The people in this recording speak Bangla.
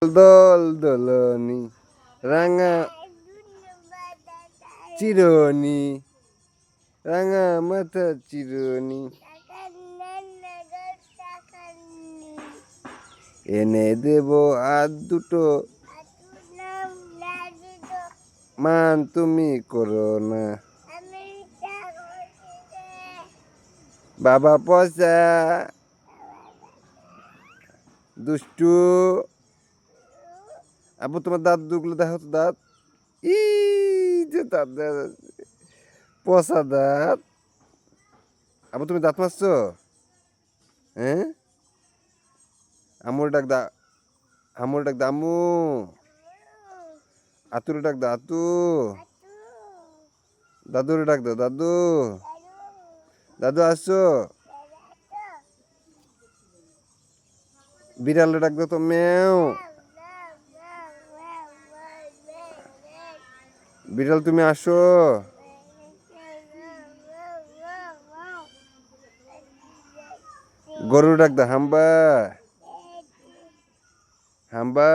দোল দোলনি রাঙা চিরনি রাঙা মাথা চিরনি এনে দেব আর দুটো মান তুমি করো না বাবা পয়সা দুষ্টু আবু তোমার দাঁত দুগুলো দেখো তো দাঁত ই যে দাঁত পচা দাঁত আবু তুমি দাঁত মারছো হ্যাঁ আমুর ডাক দা আমুর ডাক দা আমু আতুর ডাক দা আতু দাদুর ডাক দাও দাদু দাদু আসছো বিড়াল ডাক দাও তো মেও বিড়াল তুমি আসো গরু ডাক দাও হাম্বা হাম্বা